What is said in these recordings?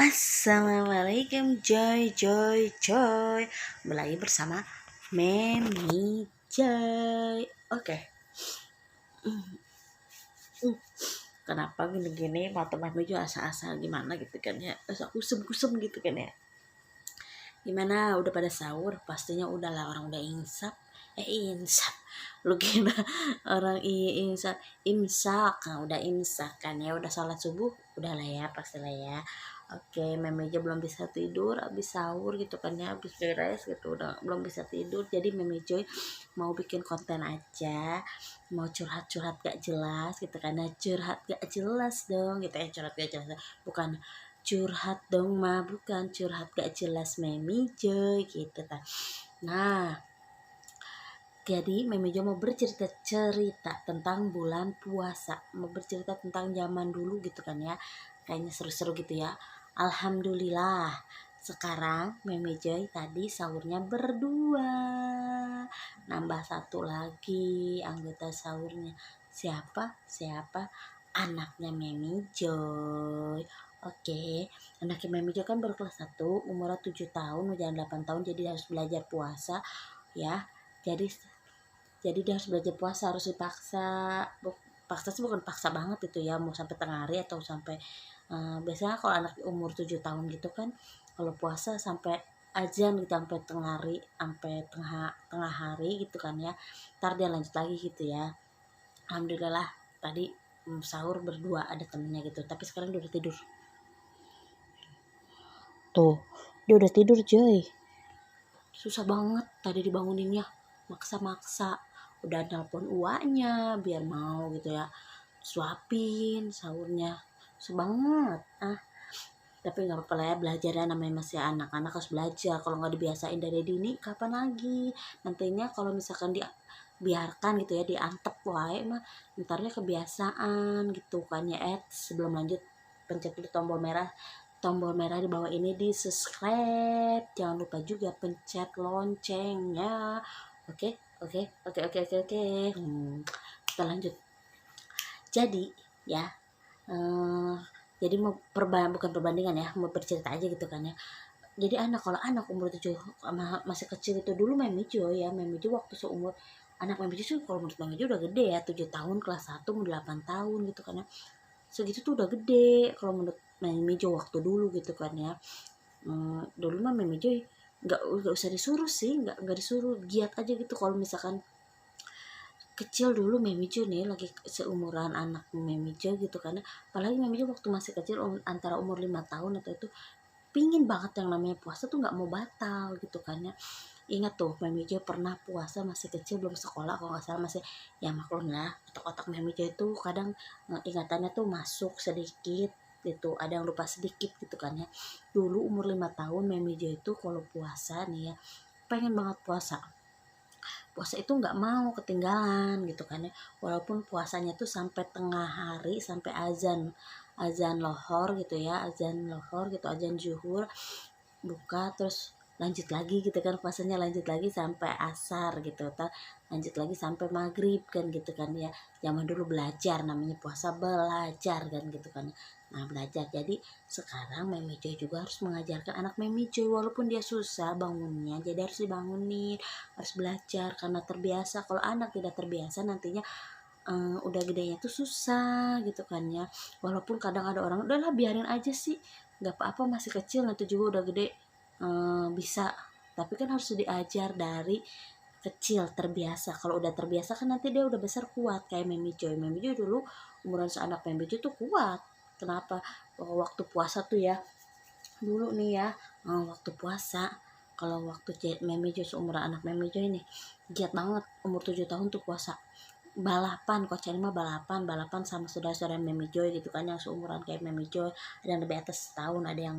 Assalamualaikum Joy. Kembali lagi bersama Memi Joy. Oke. Kenapa gini-gini mata Memi Joy asa-asa gimana gitu kan ya. Asa kusem-kusem gitu kan ya. Gimana udah pada sahur? Pastinya udah lah, orang udah insap. Insap. Lu kira orang insap imsak. Nah, udah imsak kan ya, udah sholat subuh, udah lah ya, pastilah ya. Oke, Meme aja belum bisa tidur abis sahur gitu kan ya, abis beres gitu udah belum bisa tidur. Jadi Meme Joy mau bikin konten aja, mau curhat-curhat gak jelas gitu kan ya. Curhat gak jelas dong gitu ya, curhat gak jelas, bukan curhat dong mah, bukan curhat gak jelas Meme Joy gitu kan. Nah, jadi Meme Jo mau bercerita tentang bulan puasa, mau bercerita tentang zaman dulu gitu kan ya, kayaknya seru-seru gitu ya. Alhamdulillah, sekarang Meme Joy tadi sahurnya berdua, nambah satu lagi anggota sahurnya. Siapa? Anaknya Meme Joy. Oke, anaknya Meme Joy kan baru kelas 1, umurnya 7 tahun, mau jalan 8 tahun, jadi harus belajar puasa ya. Jadi dia harus belajar puasa, harus dipaksa. Paksa sih bukan paksa banget itu ya, mau sampai tengah hari atau sampai biasanya kalau anak umur 7 tahun gitu kan, kalau puasa sampai azan gitu, sampai tengah hari, sampai tengah hari gitu kan ya, ntar dia lanjut lagi gitu ya. Alhamdulillah tadi sahur berdua, ada temennya gitu, tapi sekarang dia udah tidur tuh, dia udah tidur Joy. Susah banget tadi dibanguninnya, maksa-maksa. Udah nelpon uaknya biar mau gitu ya, suapin sahurnya. Sebanget tapi nggak apa-apa lah ya, belajar ya, namanya masih anak-anak harus belajar. Kalau nggak dibiasain dari dini, kapan lagi nantinya kalau misalkan biarkan gitu ya, diantep wae mah ntarnya kebiasaan gitu kan ya. Sebelum lanjut, pencet dulu tombol merah di bawah ini, di subscribe, jangan lupa juga pencet loncengnya. Oke. Kita lanjut. Jadi ya, jadi mau bukan perbandingan ya, mau bercerita aja gitu kan ya. Jadi kalau anak umur 7 masih kecil itu, dulu Meme Joy waktu seumur anak Meme Joy, kalau menurut Meme Joy udah gede ya, 7 tahun kelas 1 mau 8 tahun gitu kan ya. Segitu tuh udah gede kalau menurut Meme Joy waktu dulu gitu kan ya. Dulu mah Meme Joy nggak usah disuruh sih, nggak disuruh, giat aja gitu. Kalau misalkan kecil dulu Meme Jo nih, lagi seumuran anak Meme Jo gitu kan, apalagi Meme Jo waktu masih kecil, antara umur 5 tahun atau itu, pingin banget yang namanya puasa tuh, nggak mau batal gitu kan ya. Ingat tuh Meme Jo pernah puasa masih kecil, belum sekolah kalau nggak salah, masih ya maklum lah, otak-otak Meme Jo itu kadang ingatannya tuh masuk sedikit gitu, ada yang lupa sedikit gitu kan ya. Dulu umur 5 tahun Meme Jo itu kalau puasa nih ya, pengen banget puasa itu nggak mau ketinggalan gitu kan ya. Walaupun puasanya tuh sampai tengah hari, sampai azan lohor gitu ya, azan zuhur, buka terus lanjut lagi gitu kan, puasanya lanjut lagi sampai asar gitu, lanjut lagi sampai maghrib kan gitu kan ya. Zaman dulu belajar, namanya puasa belajar kan gitu kan. Nah, belajar. Jadi sekarang Meme Joy juga harus mengajarkan anak Meme Joy, walaupun dia susah bangunnya, jadi harus dibangunin, harus belajar karena terbiasa. Kalau anak tidak terbiasa, nantinya udah gedenya tuh susah gitu kan ya. Walaupun kadang ada orang, udahlah biarin aja sih, nggak apa-apa, masih kecil, nanti juga udah gede bisa. Tapi kan harus diajar dari kecil, terbiasa. Kalau udah terbiasa kan nanti dia udah besar kuat, kayak Meme Joy dulu umuran seanak Meme Joy tuh kuat. Kenapa? Waktu puasa tuh ya, dulu nih ya, waktu puasa, kalau waktu Meme Joy seumuran anak Meme Joy nih, giat banget. Umur 7 tahun tuh puasa, balapan, coach ini mah balapan sama saudara-saudara Meme Joy gitu kan, yang seumuran kayak Meme Joy. Ada yang lebih atas setahun, ada yang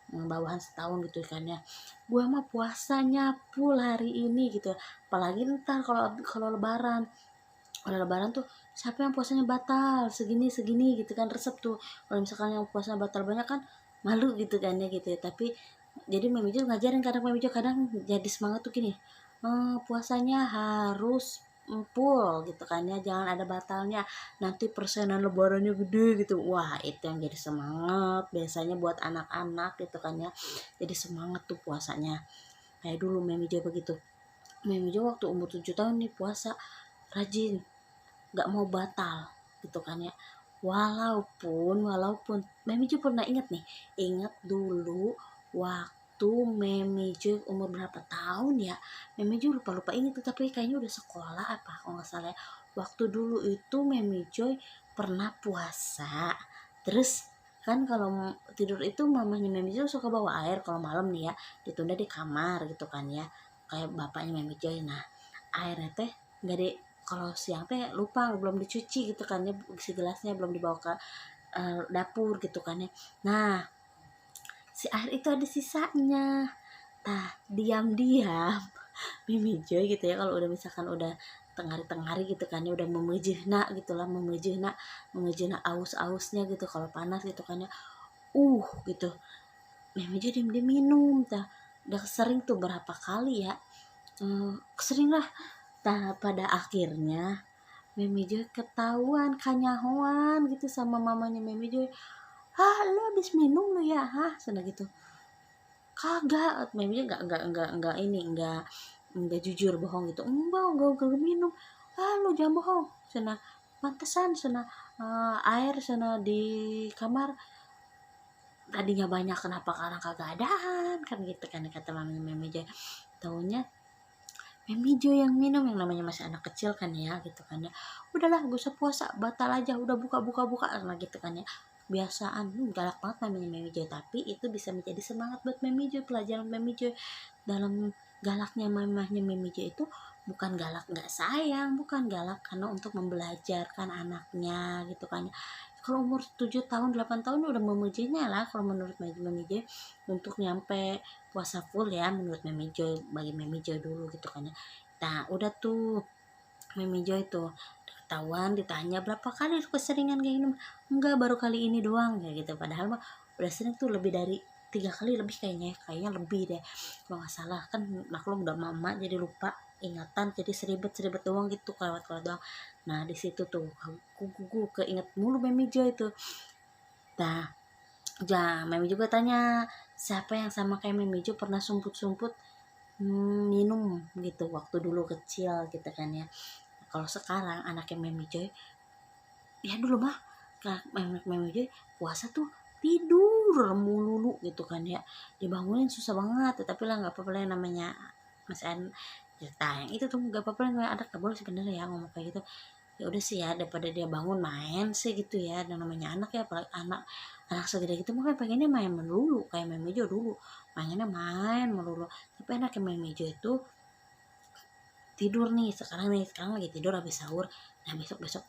bawahan setahun gitu kan ya. Gua mah puasanya full hari ini gitu, apalagi ntar kalau lebaran tuh, siapa yang puasanya batal segini gitu kan, resep tuh. Kalau misalkan yang puasanya batal banyak kan, malu gitu kan ya gitu ya. Tapi jadi Meme Joy ngajarin, kadang Meme Joy kadang jadi semangat tuh gini, puasanya harus full gitu kan ya, jangan ada batalnya, nanti persenan lebarannya gede gitu. Wah itu yang jadi semangat biasanya buat anak-anak gitu kan ya, jadi semangat tuh puasanya. Kayak dulu Memi Jo begitu, Memi Jo waktu umur 7 tahun nih puasa rajin, nggak mau batal gitu kan ya. Walaupun Memi Jo pernah ingat dulu waktu Memi Jo umur berapa tahun ya, Memi Jo lupa ingat, tapi kayaknya udah sekolah apa kalau nggak salah ya. Waktu dulu itu Memi Jo pernah puasa, terus kan kalau tidur itu mamanya Memi Jo suka bawa air kalau malam nih ya, ditunda di kamar gitu kan ya, kayak bapaknya Memi Jo. Nah airnya teh nggak di, kalau siang teh lupa belum dicuci gitu kan ya, si gelasnya belum dibawa ke dapur gitu kan ya. Nah si air itu ada sisanya, nah diam-diam Mimi Joy gitu ya, kalau udah misalkan udah tengari-tengari gitu kan ya, udah memejehna gitulah, memejehna aus-ausnya gitu kalau panas gitu kan ya, gitu Mimi Joy diam-diam minum. Udah sering tuh berapa kali ya, sering lah. Pada akhirnya Mimi Joy ketahuan kanyahoan gitu sama mamanya Mimi Joy. Lu habis minum lu ya? Sana gitu. Kagak, Mimi Joy enggak ini, enggak jujur bohong gitu. Enggak minum. Lu jangan bohong. Sana pantesan sana air sana di kamar tadinya banyak, kenapa sekarang kagak adaan kan gitu kan kata mamanya Mimi Joy. Taunya Mimi Jo yang minum, yang namanya masih anak kecil kan ya gitu kan ya, udahlah gak usah puasa, batal aja, udah buka karena gitu kan ya, kebiasaan. Galak banget namanya Mimi Jo, tapi itu bisa menjadi semangat buat Mimi Jo. Pelajaran Mimi Jo dalam galaknya mamahnya Mimi Jo itu bukan galak nggak sayang, bukan galak karena untuk membelajarkan anaknya gitu kan. Kalau umur 7 tahun 8 tahun udah memujinya lah kalau menurut Mimi Jo, untuk nyampe puasa full ya menurut Mimi Jo, bagi Mimi Jo dulu gitu kan ya. Nah udah tuh Mimi Jo itu ketahuan, ditanya berapa kali keseringan kayak gini, enggak baru kali ini doang kayak gitu, padahal mah udah sering tuh lebih dari 3 kali lebih kayaknya lebih deh kalau nggak salah. Kan maklum udah mama jadi lupa ingatan, jadi seribet doang gitu, kelewat doang. Nah di situ tuh aku keinget mulu Mimi Jo itu. Nah Mimi juga tanya siapa yang sama kayak Mimi Jo pernah sumput minum gitu waktu dulu kecil gitu kan ya. Kalau sekarang anaknya Mimi Joy ya dulu mah Mimi Joy puasa tuh tidur mulu gitu kan ya, dibangunin susah banget, tapi lah nggak apa-apa lah, namanya masih cerita yang itu tuh nggak apa-apa lah, ada kabel sebenarnya ya ngomong kayak gitu. Ya udah sih ya, daripada dia bangun main sih gitu ya, dan namanya anak ya, apalagi anak segede gitu mah pengennya main melulu kayak Mimi Jo dulu, pengennya main melulu. Tapi anaknya Mimi Jo itu tidur nih, sekarang lagi tidur habis sahur. Nah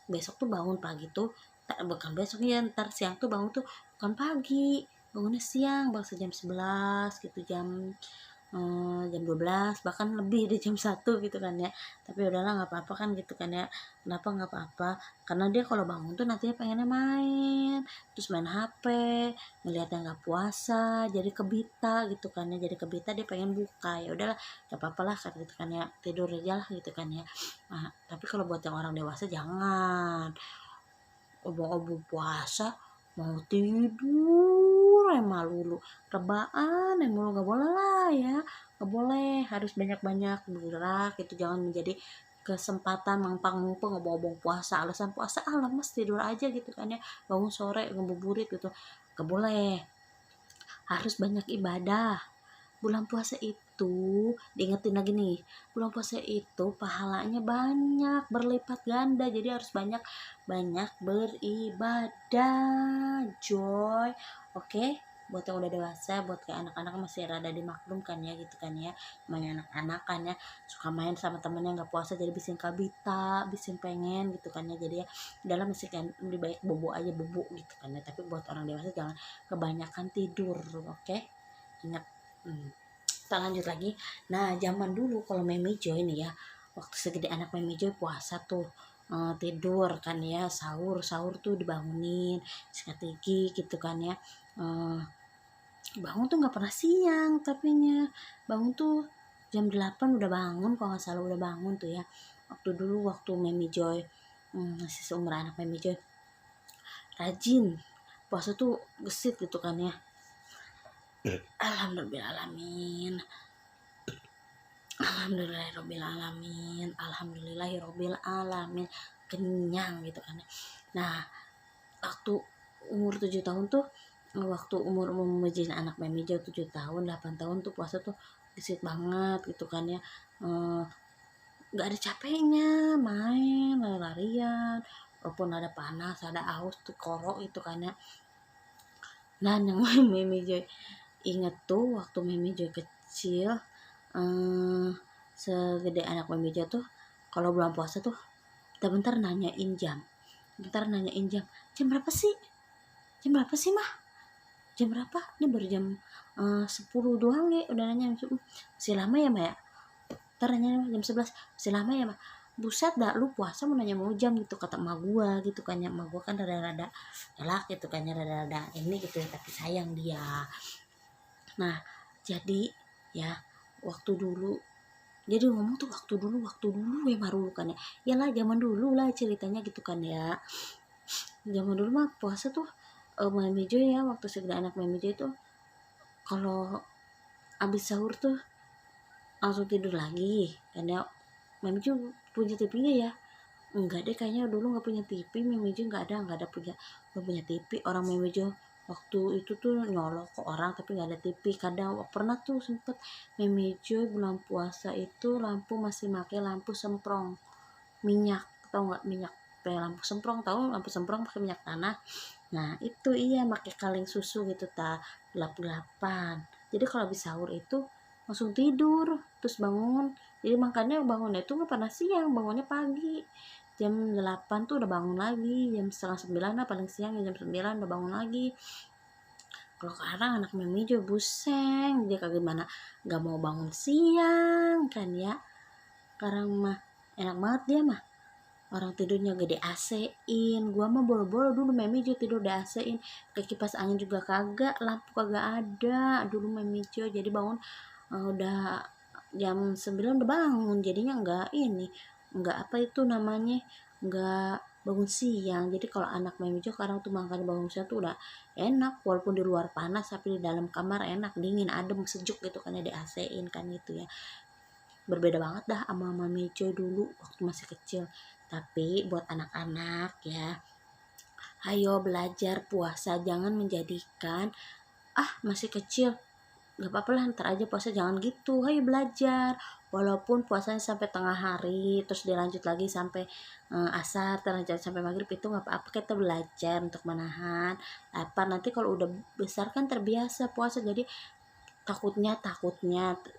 besok tuh bangun pagi tuh, bukan besok ya, ntar siang tuh bangun tuh bukan pagi, bangunnya siang, bangsa jam 11 gitu, jam 12 bahkan lebih dari jam 1 gitu kan ya. Tapi udahlah nggak apa-apa kan gitu kan ya. Kenapa nggak apa-apa, karena dia kalau bangun tuh nantinya pengennya main, terus main HP, ngeliatnya nggak puasa, jadi kebita gitu kan ya, jadi kebita dia pengen buka. Ya udahlah nggak apa-apa lah kan gitu kan ya, tidur aja lah gitu kan ya. Nah, tapi kalau buat yang orang dewasa jangan obong-obong puasa mau tidur malu rebaan mulu, nggak boleh lah ya, nggak boleh, harus banyak-banyak bergerak itu, jangan menjadi kesempatan mumpung obong-obong puasa, alasan puasa lemes tidur aja gitu kan ya, bangun sore ngebuburit gitu, nggak boleh, harus banyak ibadah. Bulan puasa itu diingetin lagi nih, bulan puasa itu pahalanya banyak, berlipat ganda, jadi harus banyak beribadah, Joy. Oke, buat yang udah dewasa, buat kayak anak-anak masih rada dimaklumkan ya gitu kan ya, namanya anak-anak kan ya, suka main sama temennya nggak puasa jadi bisin kabita, bisin pengen gitu kan ya, jadi ya dalam masih kan lebih baik bobo aja bobo gitu kan ya. Tapi buat orang dewasa jangan kebanyakan tidur, oke, ingat. Kita lanjut lagi. Nah zaman dulu kalau Mimi Joy nih ya, waktu segede anak Mimi Joy puasa tuh, tidur kan ya, sahur tuh dibangunin sikat gigi gitu kan ya, bangun tuh nggak pernah siang, tapinya bangun tuh jam 8 udah bangun kalau nggak salah, udah bangun tuh ya. waktu Memi Joy masih seumuran anak Memi Joy, rajin puasa tuh gesit gitu kan ya. Alhamdulillahirobbilalamin, alhamdulillahirobbilalamin, kenyang gitu kan ya. Nah waktu umur 7 tahun tuh, waktu umur memejin anak Memi Joy 7 tahun 8 tahun tuh puasa tuh gesit banget gitu kan ya. Nggak ada capeknya, main lari-larian walaupun ada panas ada aus tuh korok itu kan ya. Nah yang Memi Joy inget tuh waktu Memi Joy kecil, segede anak Memi Joy tuh kalau bulan puasa tuh bentar nanyain jam, jam berapa sih mah, jam berapa, ini baru jam 10 doang ya, udah nanya masih lama ya Maya, ntar nanya jam 11 masih lama ya Mah. Buset dah, lu puasa mau nanya mau jam gitu, kata emak gua gitu kan ya. Emak gua kan rada-rada galak gitu kan ya, rada-rada ini gitu ya, tapi sayang dia. Nah jadi ya waktu dulu, jadi ngomong tuh waktu dulu ya baru kan ya, iyalah zaman dulu lah ceritanya gitu kan ya. Zaman dulu mah puasa tuh Mami Joy ya, waktu segede anak Mami Joy tuh kalau abis sahur tuh langsung tidur lagi kan ya. Mami Joy punya TV nggak ya? Enggak deh, kayaknya dulu nggak punya TV. Mami Joy nggak ada belum punya TV. Orang Mami Joy waktu itu tuh nyolok ke orang tapi nggak ada TV. Kadang pernah tuh sempet Mami Joy bulan puasa itu lampu masih pakai lampu semprong minyak, tau nggak, minyak kayak lampu semprong, tahu lampu semprong pakai minyak tanah. Nah itu iya pakai kaleng susu gitu gelap-gelapan. Jadi kalau habis sahur itu langsung tidur terus bangun. Jadi makanya bangunnya itu nggak pernah siang, bangunnya pagi jam 8 tuh udah bangun lagi, jam setengah 9 lah paling siang, jam 9 udah bangun lagi. Kalau sekarang anak Mimi juga buseng, dia kagak gimana nggak mau bangun siang kan ya. Sekarang mah enak banget dia mah, orang tidurnya gede AC-in. Gua mah boro-boro dulu Memi Jo tidur di AC-in, ke kipas angin juga kagak, lampu kagak ada dulu Memi Jo. Jadi bangun udah jam 9 udah bangun, jadinya enggak apa itu namanya, enggak bangun siang. Jadi kalau anak Memi Jo sekarang tuh makan bangun siang tuh udah enak, walaupun di luar panas tapi di dalam kamar enak, dingin, adem, sejuk gitu kan ya, di AC-in kan gitu ya. Berbeda banget dah sama Mami Jo dulu waktu masih kecil. Tapi buat anak-anak ya, ayo belajar puasa, jangan menjadikan masih kecil gak apa-apa lah ntar aja puasa, jangan gitu. Ayo belajar, walaupun puasanya sampai tengah hari terus dilanjut lagi sampai asar, terlanjut sampai maghrib, itu gak apa-apa, kita belajar untuk menahan lapar. Nanti kalau udah besar kan terbiasa puasa, jadi takutnya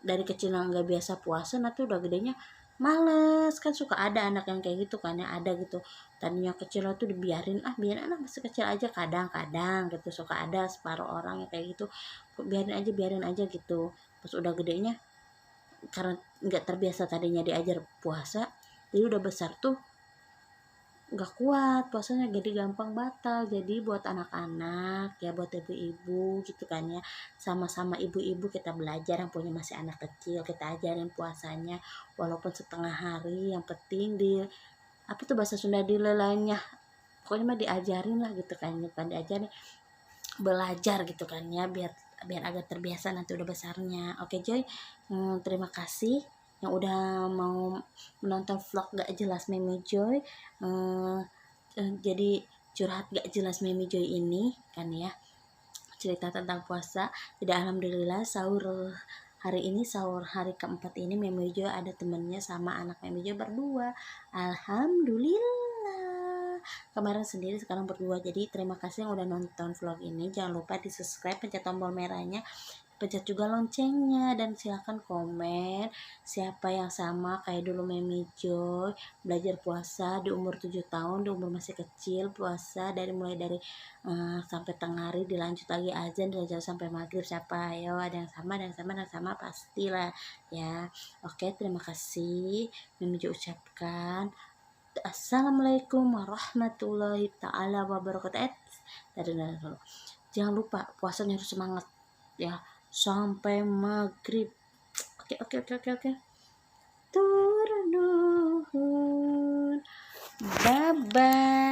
dari kecil yang nggak biasa puasa, nanti udah gedenya males. Kan suka ada anak yang kayak gitu kan ya, ada gitu, tadinya kecil tuh dibiarin biarin anak masih kecil aja, kadang-kadang gitu suka ada separuh orang yang kayak gitu, biarin aja gitu. Pas udah gedenya karena nggak terbiasa tadinya diajar puasa, jadi udah besar tuh nggak kuat puasanya, jadi gampang batal. Jadi buat anak-anak ya, buat ibu-ibu gitu kan ya, sama-sama ibu-ibu kita belajar, yang punya masih anak kecil kita ajarin puasanya walaupun setengah hari, yang penting di apa tuh bahasa Sunda, dilelanya, pokoknya mah diajarin lah gitu kan, bukan diajarin, belajar gitu kan ya, biar agak terbiasa nanti udah besarnya. Oke Joy, terima kasih yang udah mau menonton vlog gak jelas Mimi Joy. Jadi curhat gak jelas Mimi Joy ini kan ya, cerita tentang puasa. Jadi alhamdulillah sahur hari ini, sahur hari keempat ini, Mimi Joy ada temennya sama anak Mimi Joy berdua. Alhamdulillah, kemarin sendiri sekarang berdua. Jadi terima kasih yang udah nonton vlog ini, jangan lupa di subscribe, pencet tombol merahnya, pencet juga loncengnya, dan silahkan komen siapa yang sama kayak dulu Mimi Joy belajar puasa di umur 7 tahun, di umur masih kecil puasa, mulai dari sampai tengah hari, dilanjut lagi azan, dilanjut sampai maghrib. Siapa? Ayo, ada yang sama pastilah ya. Oke, terima kasih. Mimi Joy ucapkan assalamualaikum warahmatullahi taala wabarakatuh. Jangan lupa puasanya harus semangat ya sampai maghrib. Oke. Turun Bye bye.